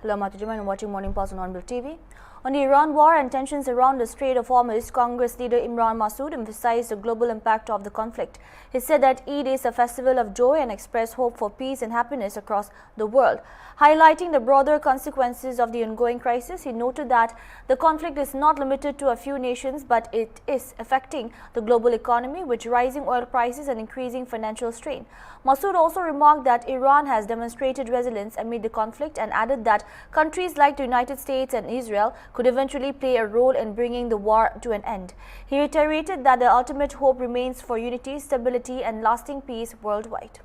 Hello, Matujima, and watching Morning Pulse on Onbill TV. On the Iran war and tensions around the Strait of Hormuz, Congress leader Imran Masood emphasized the global impact of the conflict. He said that Eid is a festival of joy and expressed hope for peace and happiness across the world. Highlighting the broader consequences of the ongoing crisis, he noted that the conflict is not limited to a few nations, but it is affecting the global economy, with rising oil prices and increasing financial strain. Masood also remarked that Iran has demonstrated resilience amid the conflict and added that countries like the United States and Israel could eventually play a role in bringing the war to an end. He reiterated that the ultimate hope remains for unity, stability and lasting peace worldwide.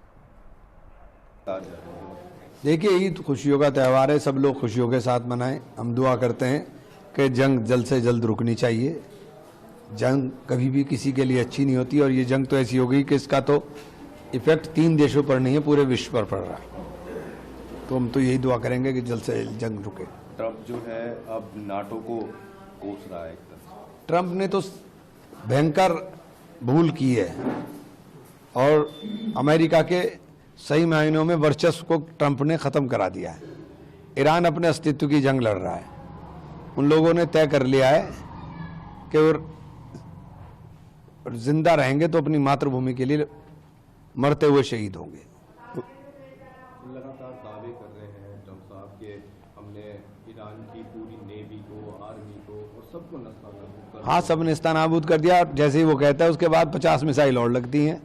देखिए, ईद खुशियों का त्यौहार है, सब लोग खुशियों के साथ मनाएं। हम दुआ करते हैं कि जंग जल्द से जल्द रुकनी चाहिए। जंग कभी भी किसी के लिए अच्छी नहीं होती और ये जंग तो ऐसी हो गई कि इसका तो इफेक्ट 3 देशों पर नहीं है, पूरे विश्व पर पड़ रहा है। तो हम तो यही दुआ करेंगे कि जल्द से जल्द जंग रुके। ट्रंप जो है अब नाटो को कोस रहा है। ट्रंप ने तो भयंकर भूल की है और अमेरिका के सही मायनों में वर्चस्व को ट्रंप ने ख़त्म करा दिया है। ईरान अपने अस्तित्व की जंग लड़ रहा है। उन लोगों ने तय कर लिया है कि वो जिंदा रहेंगे तो अपनी मातृभूमि के लिए मरते हुए शहीद होंगे। लगातार दावे कर रहे हैं ट्रंप साहब के हमने ईरान की पूरी नेवी को, आर्मी को और सबको नेस्तनाबूद कर दिया। हाँ, सब नेस्तनाबूद कर दिया। जैसे ही वो कहता है उसके बाद 50 मिसाइल और लगती हैं।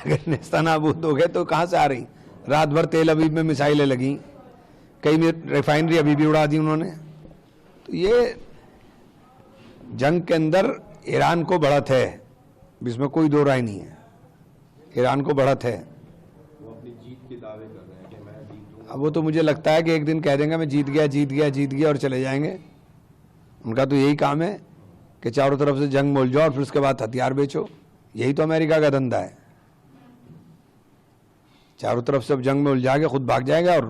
अगर नेस्तनाबूद हो गए तो कहाँ से आ रही? रात भर तेल अवीव में मिसाइलें लगी, कई रिफाइनरी अभी भी उड़ा दी उन्होंने। तो ये जंग के अंदर ईरान को बढ़त है, इसमें कोई दो राय नहीं है। ईरान को बढ़त है। वो अपनी जीत के दावे कर रहे हैं कि मैं जीतूंगा। अब वो तो मुझे लगता है कि एक दिन कह देंगे मैं जीत गया जीत गया जीत गया और चले जाएंगे। उनका तो यही काम है कि चारों तरफ से जंग मोल जाओ और फिर उसके बाद हथियार बेचो। यही तो अमेरिका का धंधा है। चारों तरफ से जंग में उलझा के खुद भाग जाएगा और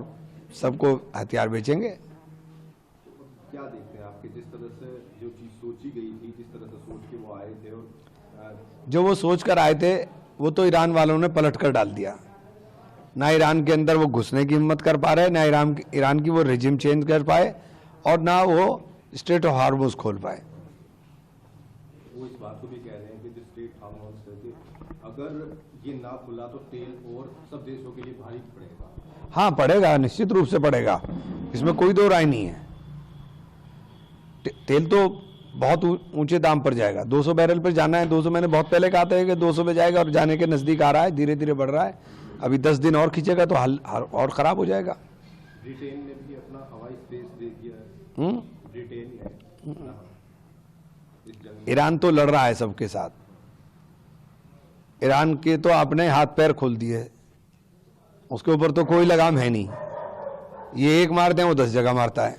सबको हथियार बेचेंगे। क्या देखते हैं आपके, जिस तरह से जो चीज सोची गई थी, जिस तरह से सोच के वो आए थे और जो वो सोच कर आए थे वो तो ईरान वालों ने पलट कर डाल दिया। ना ईरान के अंदर वो घुसने की हिम्मत कर पा रहे, ना ईरान की वो रिजिम चेंज कर पाए और ना वो स्ट्रेट ऑफ हार्मोज खोल पाए। वो इस बात को भी कह रहे हैं कि जो स्ट्रेट हार्मोज अगर ये ना खुला तो तेल और सब देशों के लिए भारी पड़ेगा। हाँ, पड़ेगा, निश्चित रूप से पड़ेगा, इसमें कोई दो राय नहीं है। तेल तो बहुत ऊंचे दाम पर जाएगा। 200 बैरल पर जाना है। 200 मैंने बहुत पहले कहा था कि 200 पे जाएगा और जाने के नजदीक आ रहा है, धीरे धीरे बढ़ रहा है। अभी 10 दिन और खींचेगा तो हाल और खराब हो जाएगा। ब्रिटेन ने भी अपना हवाई स्पेस दे दिया है। ब्रिटेन ने इस जंग ईरान तो लड़ रहा है सबके साथ। ईरान के तो अपने हाथ पैर खोल दिए, उसके ऊपर तो कोई लगाम है नहीं। ये एक मारते हैं वो 10 जगह मारता है।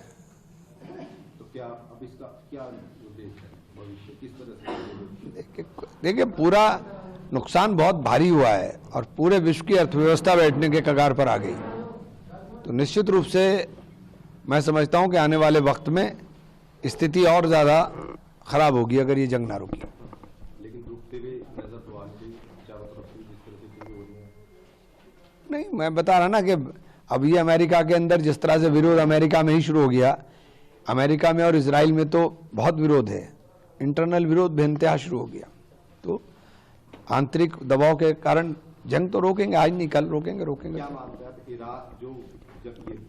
तो क्या अब इसका क्या उद्देश्य है भविष्य, किस तरह से? देखिए, पूरा नुकसान बहुत भारी हुआ है और पूरे विश्व की अर्थव्यवस्था बैठने के कगार पर आ गई। तो निश्चित रूप से मैं समझता हूं कि आने वाले वक्त में स्थिति और ज़्यादा खराब होगी अगर ये जंग ना रुकी। लेकिन रुकते हुए नजर तो आ रही चारों तरफ से जिस तरह से चीजें हो रही हैं। नहीं, मैं बता रहा ना कि अब ये अमेरिका के अंदर जिस तरह से विरोध अमेरिका में ही शुरू हो गया, अमेरिका में और इजराइल में तो बहुत विरोध है। इंटरनल विरोध बेइंतहा शुरू हो गया। तो आंतरिक दबाव के कारण जंग तो रोकेंगे, आज नहीं कल रोकेंगे। क्या मानते हैं आप इराक जो जब ये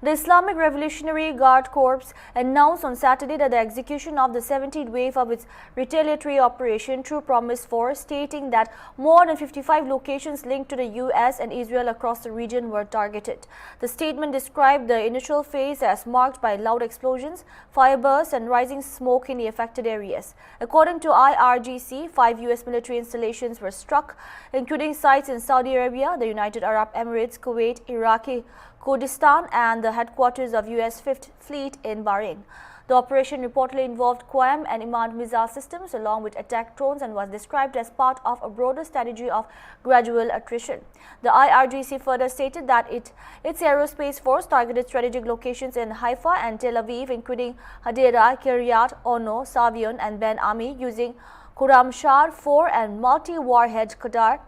The Islamic Revolutionary Guard Corps announced on Saturday that the execution of the 17th wave of its retaliatory operation True Promise Force, stating that more than 55 locations linked to the US and Israel across the region were targeted. The statement described the initial phase as marked by loud explosions, firebursts and rising smoke in the affected areas. According to IRGC, 5 US military installations were struck, including sites in Saudi Arabia, the United Arab Emirates, Kuwait, Iraqi Kurdistan and the headquarters of US 5th Fleet in Bahrain. The operation reportedly involved QAM and Imad missile systems along with attack drones and was described as part of a broader strategy of gradual attrition. The IRGC further stated that its aerospace force targeted strategic locations in Haifa and Tel Aviv, including Hadera, Kiryat, Ono, Savion and Ben Ami, using Khurramshahr 4 and multi-warhead Qadar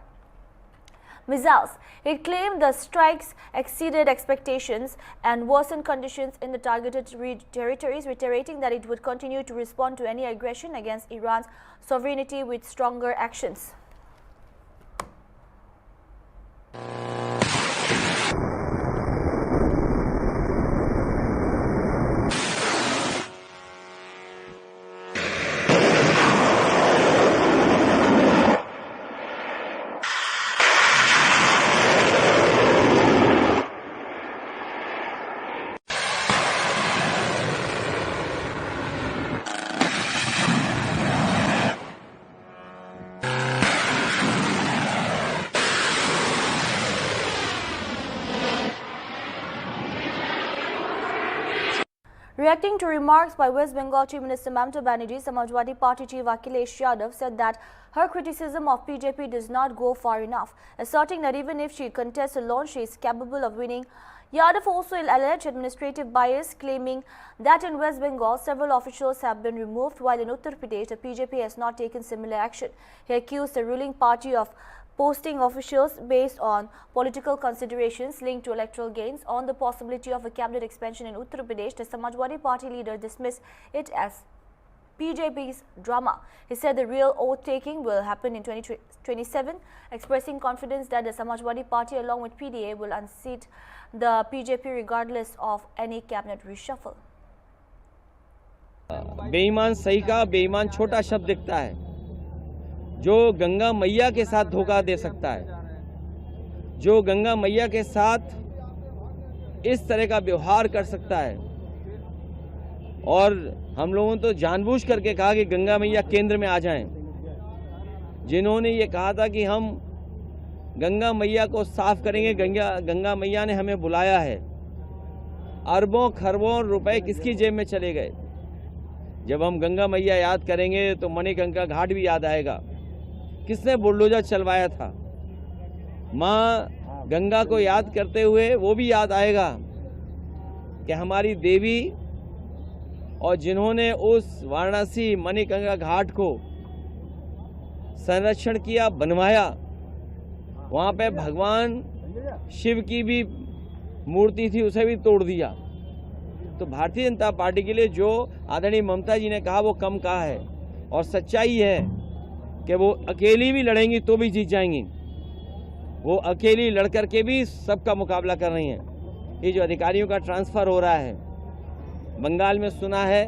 missiles. It claimed the strikes exceeded expectations and worsened conditions in the targeted territories, reiterating that it would continue to respond to any aggression against Iran's sovereignty with stronger actions. Reacting to remarks by West Bengal Chief Minister Mamata Banerjee, Samajwadi Party Chief Akhilesh Yadav said that her criticism of BJP does not go far enough, asserting that even if she contests alone, she is capable of winning. Yadav also alleged administrative bias, claiming that in West Bengal, several officials have been removed, while in Uttar Pradesh, the BJP has not taken similar action. He accused the ruling party of posting officials based on political considerations linked to electoral gains. On the possibility of a cabinet expansion in Uttar Pradesh, the Samajwadi Party leader dismissed it as BJP's drama. He said the real oath-taking will happen in 2027, expressing confidence that the Samajwadi Party along with PDA will unseat the BJP regardless of any cabinet reshuffle. बेईमान सही का बेईमान छोटा शब्द दिखता है, जो गंगा मैया के साथ धोखा दे सकता है, जो गंगा मैया के साथ इस तरह का व्यवहार कर सकता है। और हम लोगों ने तो जानबूझ करके कहा कि गंगा मैया केंद्र में आ जाएं। जिन्होंने ये कहा था कि हम गंगा मैया को साफ करेंगे, गंगा मैया ने हमें बुलाया है। अरबों खरबों रुपए किसकी जेब में चले गए? जब हम गंगा मैया याद करेंगे तो मणिकंका घाट भी याद आएगा। किसने बुलडोजर चलवाया था? माँ गंगा को याद करते हुए वो भी याद आएगा कि हमारी देवी और जिन्होंने उस वाराणसी मणिकंका घाट को संरक्षण किया, बनवाया, वहाँ पे भगवान शिव की भी मूर्ति थी, उसे भी तोड़ दिया। तो भारतीय जनता पार्टी के लिए जो आदरणीय ममता जी ने कहा वो कम कहा है, और सच्चाई है कि वो अकेली भी लड़ेंगी तो भी जीत जाएंगी। वो अकेली लड़कर के भी सबका मुकाबला कर रही हैं। ये जो अधिकारियों का ट्रांसफ़र हो रहा है, बंगाल में सुना है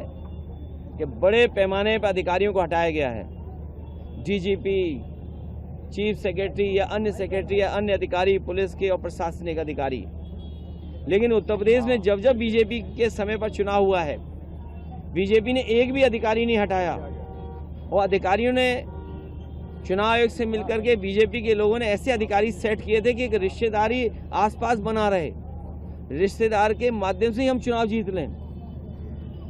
कि बड़े पैमाने पर अधिकारियों को हटाया गया है। डीजीपी, चीफ सेक्रेटरी या अन्य सेक्रेटरी या अन्य अधिकारी, पुलिस के और प्रशासनिक अधिकारी। लेकिन उत्तर प्रदेश में जब जब बीजेपी के समय पर चुनाव हुआ है, बीजेपी ने एक भी अधिकारी नहीं हटाया। और अधिकारियों ने चुनाव आयोग से मिलकर के बीजेपी के लोगों ने ऐसे अधिकारी सेट किए थे कि एक रिश्तेदारी आसपास बना रहे, रिश्तेदार के माध्यम से ही हम चुनाव जीत लें।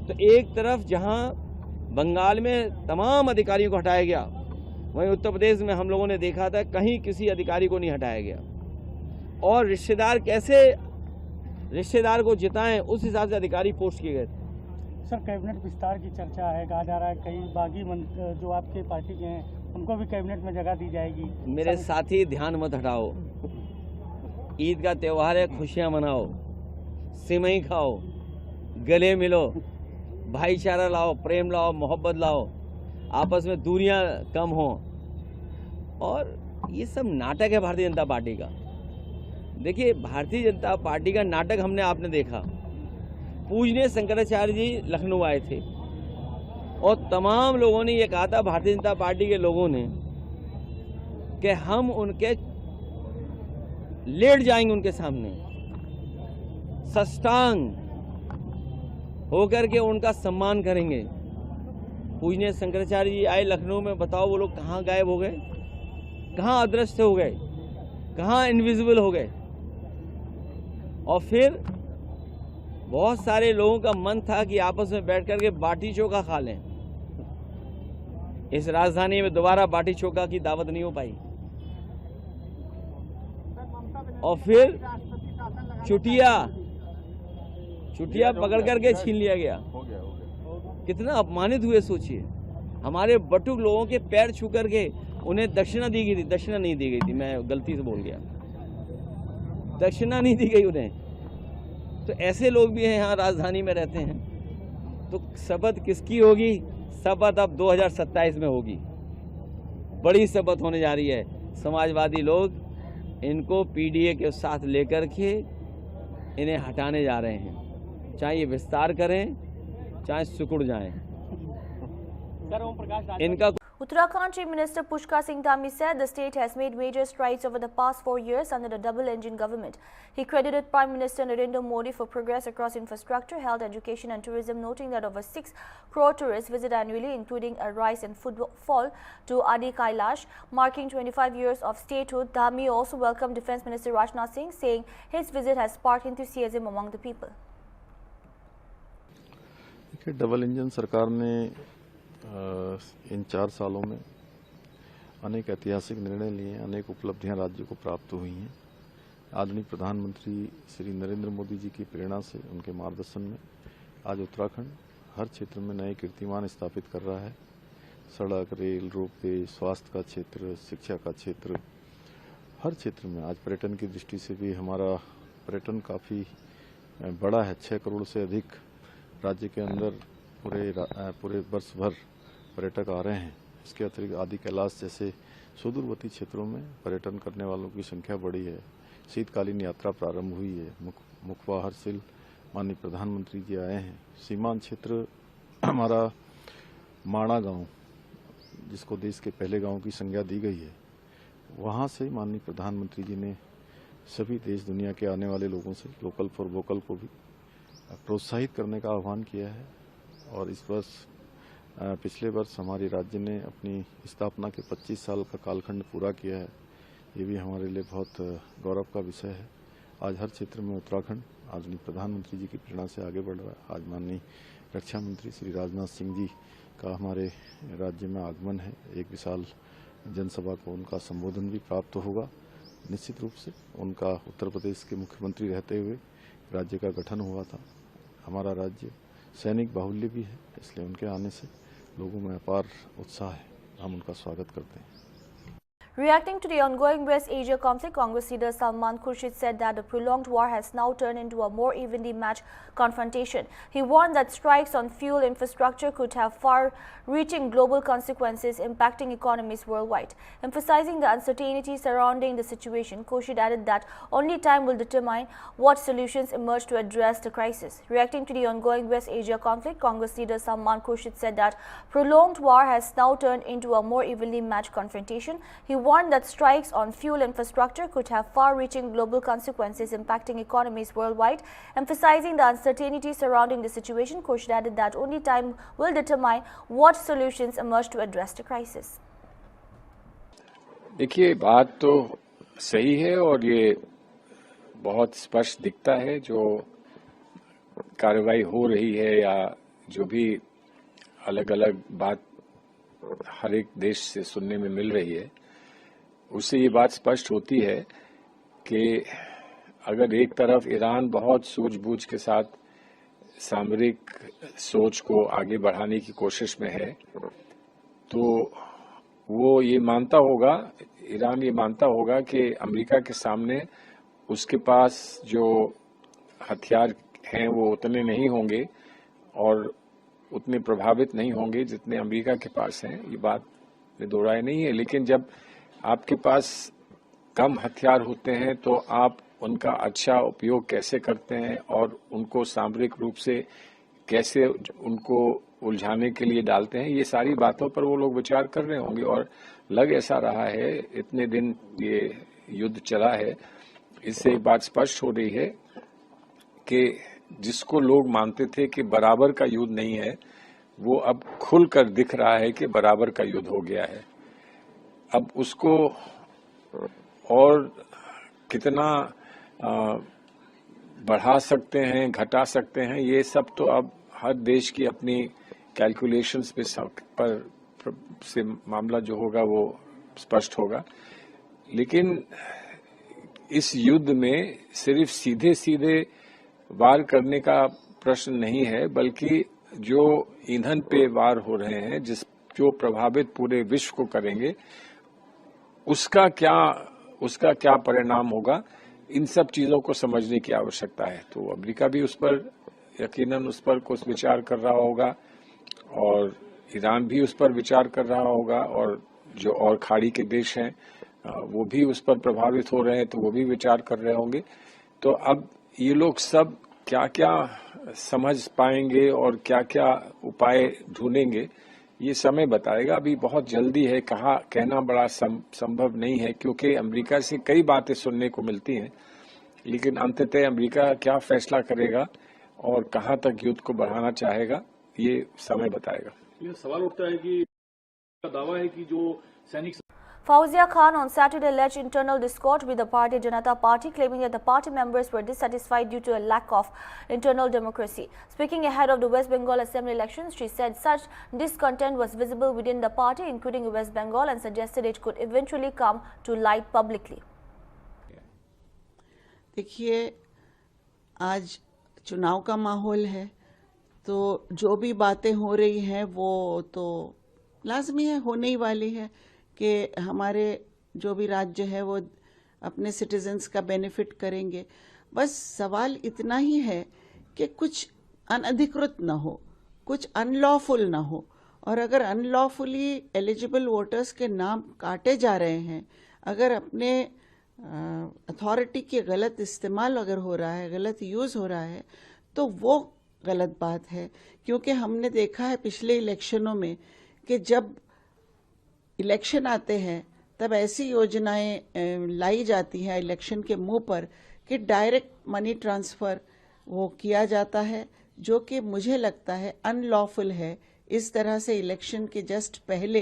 तो एक तरफ जहां बंगाल में तमाम अधिकारियों को हटाया गया, वहीं उत्तर प्रदेश में हम लोगों ने देखा था कहीं किसी अधिकारी को नहीं हटाया गया। और रिश्तेदार कैसे रिश्तेदार को जिताएं, उस हिसाब से अधिकारी पोस्ट किए गए थे। सर, कैबिनेट विस्तार की चर्चा है, कहा जा रहा है कई बागी जो आपके पार्टी के हैं उनको भी कैबिनेट में जगह दी जाएगी। मेरे साथी ध्यान मत हटाओ। ईद का त्यौहार है, खुशियां मनाओ, सिमई खाओ, गले मिलो, भाईचारा लाओ, प्रेम लाओ, मोहब्बत लाओ, आपस में दूरियां कम हो। और ये सब नाटक है भारतीय जनता पार्टी का। देखिए, भारतीय जनता पार्टी का नाटक हमने आपने देखा। पूजनीय शंकराचार्य जी लखनऊ आए थे और तमाम लोगों ने ये कहा था, भारतीय जनता पार्टी के लोगों ने, कि हम उनके लेट जाएंगे उनके सामने, साष्टांग होकर के उनका सम्मान करेंगे। पूजनीय शंकराचार्य जी आए लखनऊ में, बताओ वो लोग कहाँ गायब हो गए, कहाँ अदृश्य हो गए, कहाँ इनविजिबल हो गए। और फिर बहुत सारे लोगों का मन था कि आपस में बैठ करके बाटी चोखा खा लें। इस राजधानी में दोबारा बाटी चोखा की दावत नहीं हो पाई। और फिर चुटिया पकड़ करके छीन लिया गया। कितना अपमानित हुए सोचिए। हमारे बटुक लोगों के पैर छू करके उन्हें दक्षिणा दी गई थी, दक्षिणा नहीं दी गई थी, मैं गलती से बोल गया। दक्षिणा नहीं दी गई उन्हें। तो ऐसे लोग भी हैं यहाँ राजधानी में रहते हैं। तो शपथ किसकी होगी? शपथ अब 2027 में होगी। बड़ी शपथ होने जा रही है। समाजवादी लोग इनको पीडीए के साथ लेकर के इन्हें हटाने जा रहे हैं, चाहे ये विस्तार करें चाहे सिकुड़ जाएं। इनका Uttarakhand Chief Minister Pushkar Singh Dhami said the state has made major strides over the past 4 years under the double-engine government. He credited Prime Minister Narendra Modi for progress across infrastructure, health, education and tourism, noting that over 6 crore tourists visit annually, including a rise in footfall to Adi Kailash. Marking 25 years of statehood, Dhami also welcomed Defence Minister Rajnath Singh, saying his visit has sparked enthusiasm among the people. Double engine सरकार ने इन 4 सालों में अनेक ऐतिहासिक निर्णय लिए, अनेक उपलब्धियां राज्य को प्राप्त हुई हैं। आदरणीय प्रधानमंत्री श्री नरेंद्र मोदी जी की प्रेरणा से, उनके मार्गदर्शन में आज उत्तराखंड हर क्षेत्र में नए कीर्तिमान स्थापित कर रहा है। सड़क, रेल, रोपवे, स्वास्थ्य का क्षेत्र, शिक्षा का क्षेत्र, हर क्षेत्र में आज पर्यटन की दृष्टि से भी हमारा पर्यटन काफ़ी बड़ा है। 6 करोड़ से अधिक राज्य के अंदर पूरे वर्ष भर पर्यटक आ रहे हैं। इसके अतिरिक्त आदि कैलाश जैसे सुदूरवर्ती क्षेत्रों में पर्यटन करने वालों की संख्या बढ़ी है। शीतकालीन यात्रा प्रारंभ हुई है। मुखवा हरसिल माननीय प्रधानमंत्री जी आए हैं। सीमांत क्षेत्र हमारा माणा गांव, जिसको देश के पहले गांव की संज्ञा दी गई है, वहां से माननीय प्रधानमंत्री जी ने सभी देश दुनिया के आने वाले लोगों से लोकल फॉर वोकल को भी प्रोत्साहित करने का आह्वान किया है। और इस वर्ष पिछले वर्ष हमारे राज्य ने अपनी स्थापना के 25 साल का कालखंड पूरा किया है। ये भी हमारे लिए बहुत गौरव का विषय है। आज हर क्षेत्र में उत्तराखंड आदरणीय प्रधानमंत्री जी की प्रेरणा से आगे बढ़ रहा है। आज माननीय रक्षा मंत्री श्री राजनाथ सिंह जी का हमारे राज्य में आगमन है। एक विशाल जनसभा को उनका संबोधन भी प्राप्त होगा। निश्चित रूप से उनका उत्तर प्रदेश के मुख्यमंत्री रहते हुए राज्य का गठन हुआ था। हमारा राज्य सैनिक बाहुल्य भी है, इसलिए उनके आने से लोगों में अपार उत्साह है। हम उनका स्वागत करते हैं। Reacting to the ongoing West Asia conflict, Congress leader Salman Khurshid said that the prolonged war has now turned into a more evenly matched confrontation. He warned that strikes on fuel infrastructure could have far-reaching global consequences impacting economies worldwide. Emphasizing the uncertainty surrounding the situation, Khurshid added that only time will determine what solutions emerge to address the crisis. Reacting to the ongoing West Asia conflict, Congress leader Salman Khurshid said that prolonged war has now turned into a more evenly matched confrontation. He warned that strikes on fuel infrastructure could have far-reaching global consequences impacting economies worldwide. Emphasizing the uncertainty surrounding the situation, Khurshid added that only time will determine what solutions emerge to address the crisis. देखिए, बात तो सही है और ये बहुत स्पष्ट दिखता है। जो कार्रवाई हो रही है या जो भी अलग अलग बात हर एक देश से सुनने में मिल रही है, उससे ये बात स्पष्ट होती है कि अगर एक तरफ ईरान बहुत सूझबूझ के साथ सामरिक सोच को आगे बढ़ाने की कोशिश में है, तो वो ये मानता होगा, ईरान ये मानता होगा कि अमेरिका के सामने उसके पास जो हथियार हैं वो उतने नहीं होंगे और उतने प्रभावित नहीं होंगे जितने अमेरिका के पास हैं। ये बात में दो राय नहीं है। लेकिन जब आपके पास कम हथियार होते हैं तो आप उनका अच्छा उपयोग कैसे करते हैं और उनको सामरिक रूप से कैसे उनको उलझाने के लिए डालते हैं, ये सारी बातों पर वो लोग विचार कर रहे होंगे। और लग ऐसा रहा है, इतने दिन ये युद्ध चला है, इससे एक बात स्पष्ट हो रही है कि जिसको लोग मानते थे कि बराबर का युद्ध नहीं है, वो अब खुलकर दिख रहा है कि बराबर का युद्ध हो गया है। अब उसको और कितना बढ़ा सकते हैं, घटा सकते हैं, ये सब तो अब हर देश की अपनी कैलकुलेशंस पर से मामला जो होगा वो स्पष्ट होगा। लेकिन इस युद्ध में सिर्फ सीधे सीधे वार करने का प्रश्न नहीं है, बल्कि जो ईंधन पे वार हो रहे हैं, जो प्रभावित पूरे विश्व को करेंगे, उसका क्या परिणाम होगा, इन सब चीजों को समझने की आवश्यकता है। तो अमेरिका भी उस पर यकीनन उस पर कुछ विचार कर रहा होगा और ईरान भी उस पर विचार कर रहा होगा, और जो और खाड़ी के देश हैं वो भी उस पर प्रभावित हो रहे हैं, तो वो भी विचार कर रहे होंगे। तो अब ये लोग सब क्या क्या समझ पाएंगे और क्या क्या उपाय ढूंढेंगे, ये समय बताएगा। अभी बहुत जल्दी है, कहा कहना बड़ा संभव नहीं है, क्योंकि अमेरिका से कई बातें सुनने को मिलती हैं, लेकिन अंततः अमेरिका क्या फैसला करेगा और कहां तक युद्ध को बढ़ाना चाहेगा, ये समय बताएगा। ये सवाल उठता है कि दावा है कि जो सैनिक Fauzia Khan on Saturday alleged internal discord with the party Janata Party, claiming that the party members were dissatisfied due to a lack of internal democracy. Speaking ahead of the West Bengal Assembly elections, she said such discontent was visible within the party, including West Bengal, and suggested it could eventually come to light publicly. देखिए, आज चुनाव का माहौल है, तो जो भी बातें हो रही हैं वो तो लाजमी है, होने ही वाली है कि हमारे जो भी राज्य है वो अपने सिटीजन्स का बेनिफिट करेंगे। बस सवाल इतना ही है कि कुछ अनधिकृत ना हो, कुछ अनलॉफुल ना हो, और अगर अनलॉफुली एलिजिबल वोटर्स के नाम काटे जा रहे हैं, अगर अपने अथॉरिटी के गलत इस्तेमाल अगर हो रहा है, गलत यूज़ हो रहा है, तो वो गलत बात है। क्योंकि हमने देखा है पिछले इलेक्शनों में कि जब इलेक्शन आते हैं तब ऐसी योजनाएं लाई जाती हैं इलेक्शन के मुंह पर कि डायरेक्ट मनी ट्रांसफ़र वो किया जाता है, जो कि मुझे लगता है अनलॉफुल है। इस तरह से इलेक्शन के जस्ट पहले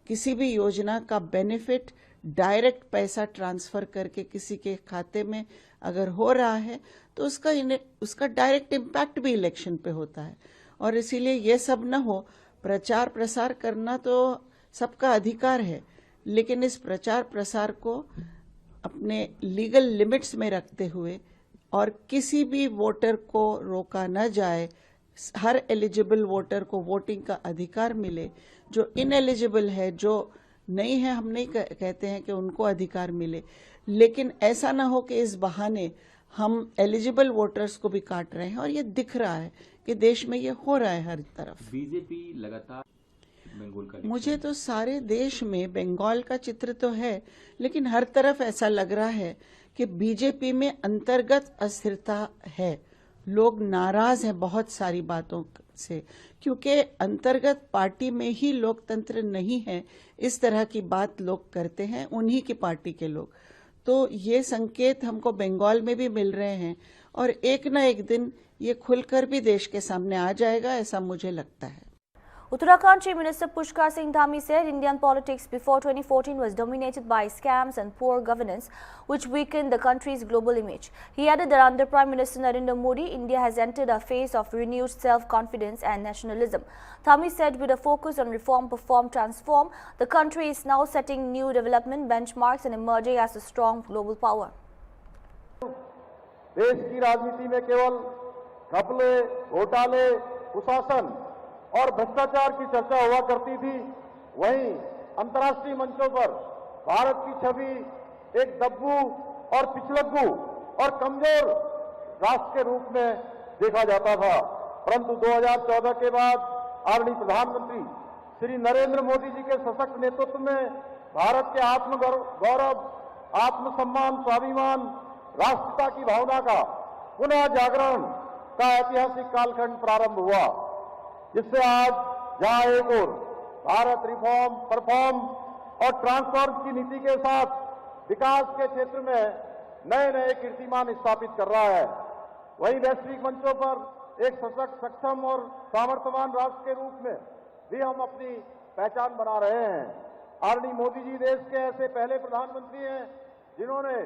किसी भी योजना का बेनिफिट डायरेक्ट पैसा ट्रांसफ़र करके किसी के खाते में अगर हो रहा है तो उसका डायरेक्ट इम्पैक्ट भी इलेक्शन पे होता है। और इसीलिए ये सब न हो। प्रचार प्रसार करना तो सबका अधिकार है, लेकिन इस प्रचार प्रसार को अपने लीगल लिमिट्स में रखते हुए और किसी भी वोटर को रोका न जाए, हर एलिजिबल वोटर को वोटिंग का अधिकार मिले। जो इनएलिजिबल है, जो नहीं है, हम नहीं कहते हैं कि उनको अधिकार मिले, लेकिन ऐसा ना हो कि इस बहाने हम एलिजिबल वोटर्स को भी काट रहे हैं। और ये दिख रहा है कि देश में ये हो रहा है हर तरफ। बीजेपी लगातार बंगाल का, मुझे तो सारे देश में बंगाल का चित्र तो है, लेकिन हर तरफ ऐसा लग रहा है कि बीजेपी में अंतर्गत अस्थिरता है। लोग नाराज हैं बहुत सारी बातों से, क्योंकि अंतर्गत पार्टी में ही लोकतंत्र नहीं है। इस तरह की बात लोग करते हैं, उन्हीं की पार्टी के लोग। तो ये संकेत हमको बंगाल में भी मिल रहे हैं और एक न एक दिन ये खुलकर भी देश के सामने आ जाएगा, ऐसा मुझे लगता है। Uttarakhand Chief Minister Pushkar Singh Dhami said Indian politics before 2014 was dominated by scams and poor governance, which weakened the country's global image. He added that under Prime Minister Narendra Modi, India has entered a phase of renewed self-confidence and nationalism. Dhami said with a focus on reform, perform, transform, the country is now setting new development benchmarks and emerging as a strong global power. देश की राजनीति में केवल घपले, घोटाले, कुशासन और भ्रष्टाचार की चर्चा हुआ करती थी, वहीं अंतर्राष्ट्रीय मंचों पर भारत की छवि एक दब्बू और पिछलग्गू और कमजोर राष्ट्र के रूप में देखा जाता था। परंतु 2014 के बाद आदरणीय प्रधानमंत्री श्री नरेंद्र मोदी जी के सशक्त नेतृत्व में भारत के आत्मगौरव, आत्मसम्मान, स्वाभिमान, राष्ट्रीयता की भावना का पुनः जागरण का ऐतिहासिक कालखंड प्रारंभ हुआ, जिससे आज जहां एक ओर भारत रिफॉर्म, परफॉर्म और ट्रांसफॉर्म की नीति के साथ विकास के क्षेत्र में नए नए कीर्तिमान स्थापित कर रहा है, वहीं वैश्विक मंचों पर एक सशक्त, सक्षम और सामर्थ्यवान राष्ट्र के रूप में भी हम अपनी पहचान बना रहे हैं। आदरणीय मोदी जी देश के ऐसे पहले प्रधानमंत्री हैं जिन्होंने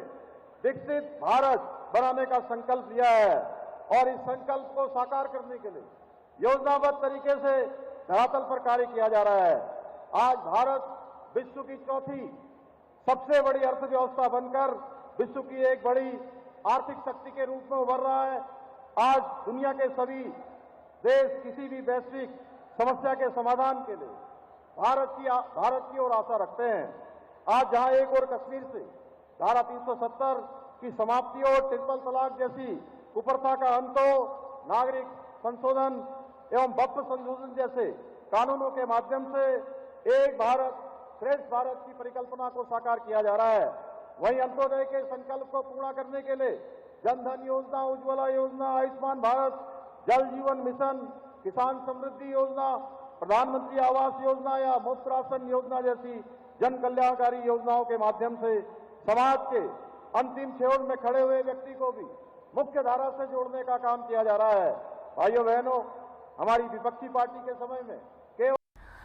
विकसित भारत बनाने का संकल्प लिया है और इस संकल्प को साकार करने के लिए योजनाबद्ध तरीके से धरातल पर कार्य किया जा रहा है। आज भारत विश्व की चौथी सबसे बड़ी अर्थव्यवस्था बनकर विश्व की एक बड़ी आर्थिक शक्ति के रूप में उभर रहा है। आज दुनिया के सभी देश किसी भी वैश्विक समस्या के समाधान के लिए भारत की ओर आशा रखते हैं। आज जहां एक ओर कश्मीर से धारा 370 की समाप्ति हो, ट्रिपल तलाक जैसी कुप्रथा का अंत हो, नागरिक संशोधन एवं वक्फ संशोधन जैसे कानूनों के माध्यम से एक भारत श्रेष्ठ भारत की परिकल्पना को साकार किया जा रहा है। वहीं अंत्योदय के संकल्प को पूरा करने के लिए जनधन योजना, उज्ज्वला योजना, आयुष्मान भारत, जल जीवन मिशन, किसान समृद्धि योजना, प्रधानमंत्री आवास योजना या मुफ्त राशन योजना जैसी जन कल्याणकारी योजनाओं के माध्यम से समाज के अंतिम छोर में खड़े हुए व्यक्ति को भी मुख्य धारा से जोड़ने का काम किया जा रहा है। भाइयों बहनों, हमारी विपक्षी पार्टी के समय में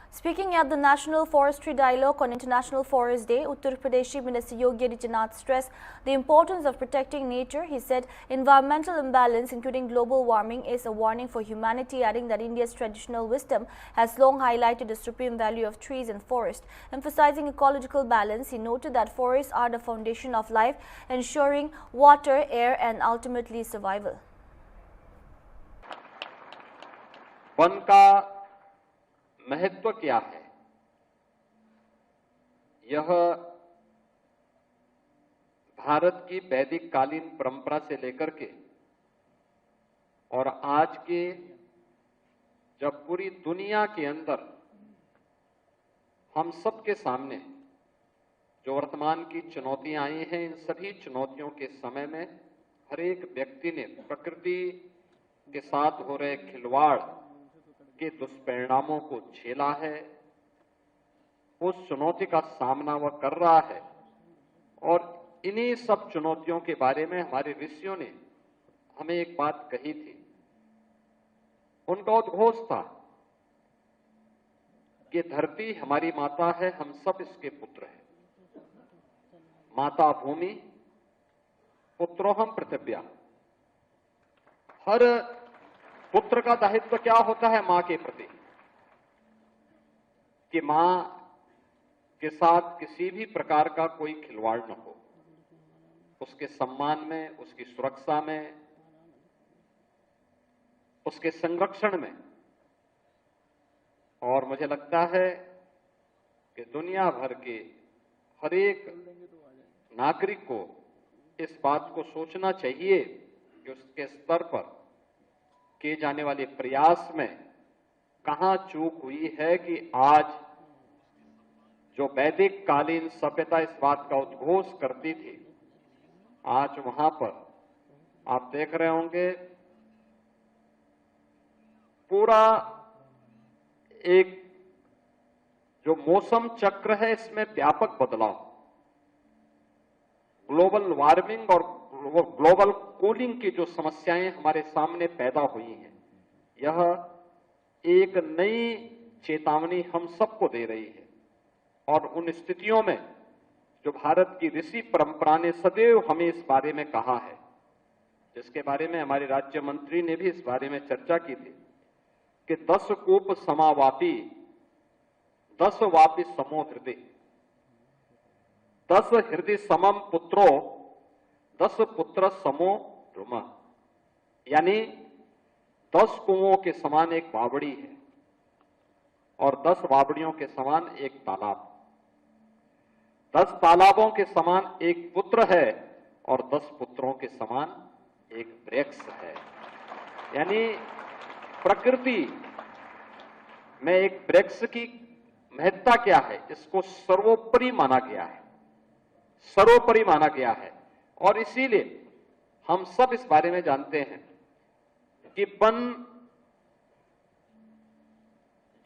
Speaking at the National Forestry Dialogue on International Forest Day, Uttar Pradesh Minister Yogi Adityanath stressed the importance of protecting nature. He said environmental imbalance, including global warming, is a warning for humanity, adding that India's traditional wisdom has long highlighted the supreme value of trees and forests. Emphasizing ecological balance, he noted that forests are the foundation of life, ensuring water, air and ultimately survival. One का महत्व क्या है, यह भारत की वैदिक कालीन परंपरा से लेकर के और आज के जब पूरी दुनिया के अंदर हम सबके सामने जो वर्तमान की चुनौतियां आई हैं, इन सभी चुनौतियों के समय में हर एक व्यक्ति ने प्रकृति के साथ हो रहे खिलवाड़ के दुष्परिणामों को झेला है, उस चुनौती का सामना वह कर रहा है। और इन्हीं सब चुनौतियों के बारे में हमारे ऋषियों ने हमें एक बात कही थी। उनका उद्घोष था कि धरती हमारी माता है, हम सब इसके पुत्र हैं। माता भूमि, पुत्रोहम पृथिव्या। हर पुत्र का दायित्व क्या होता है मां के प्रति, कि मां के साथ किसी भी प्रकार का कोई खिलवाड़ न हो, उसके सम्मान में, उसकी सुरक्षा में, उसके संरक्षण में। और मुझे लगता है कि दुनिया भर के हर एक नागरिक को इस बात को सोचना चाहिए कि उसके स्तर पर किए जाने वाले प्रयास में कहां चूक हुई है कि आज जो वैदिक कालीन सभ्यता इस बात का उद्घोष करती थी, आज वहां पर आप देख रहे होंगे पूरा एक जो मौसम चक्र है इसमें व्यापक बदलाव, ग्लोबल वार्मिंग और ग्लोबल कूलिंग की जो समस्याएं हमारे सामने पैदा हुई हैं, यह एक नई चेतावनी हम सबको दे रही है। और उन स्थितियों में जो भारत की ऋषि परंपरा ने सदैव हमें इस बारे में कहा है, जिसके बारे में हमारे राज्य मंत्री ने भी इस बारे में चर्चा की थी कि 10 कूप समावापी 10 वापी समो हृदय, 10 हृदय समम पुत्रो 10 पुत्र समो रुम, यानी 10 कुओं के समान एक बावड़ी है और 10 बावड़ियों के समान एक तालाब, 10 तालाबों के समान एक पुत्र है और 10 पुत्रों के समान एक वृक्ष है। यानी प्रकृति में एक वृक्ष की महत्ता क्या है, इसको सर्वोपरि माना गया है, सर्वोपरि माना गया है। और इसीलिए हम सब इस बारे में जानते हैं कि वन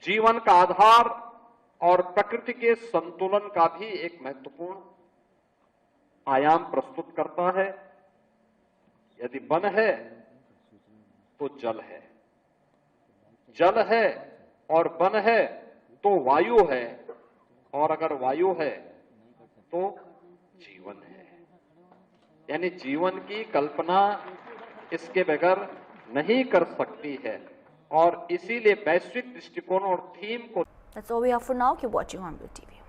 जीवन का आधार और प्रकृति के संतुलन का भी एक महत्वपूर्ण आयाम प्रस्तुत करता है। यदि वन है तो जल है, जल है और वन है तो वायु है, और अगर वायु है तो जीवन है। यानी जीवन की कल्पना इसके बगैर नहीं कर सकती है। और इसीलिए वैश्विक दृष्टिकोण और थीम को That's all we have for now. Keep watching Hornbill TV.